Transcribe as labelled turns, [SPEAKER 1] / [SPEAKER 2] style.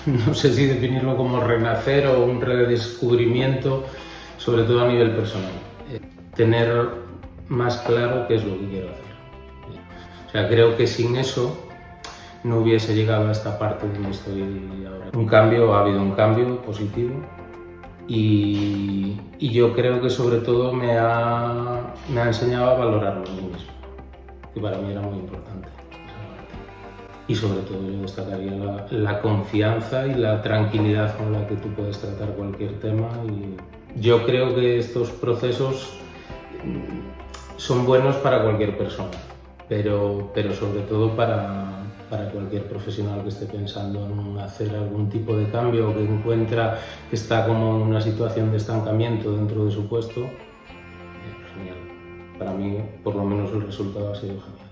[SPEAKER 1] no sé si definirlo como renacer o un redescubrimiento, sobre todo a nivel personal. Tener más claro qué es lo que quiero hacer. O sea, creo que sin eso no hubiese llegado a esta parte donde estoy ahora. Ha habido un cambio positivo y yo creo que sobre todo me ha enseñado a valorarlo a mí mismo, que para mí era muy importante. Y sobre todo yo destacaría la confianza y la tranquilidad con la que tú puedes tratar cualquier tema. Y yo creo que estos procesos son buenos para cualquier persona, pero sobre todo para cualquier profesional que esté pensando en hacer algún tipo de cambio o que encuentra que está como en una situación de estancamiento dentro de su puesto. Genial. Para mí, por lo menos, el resultado ha sido genial.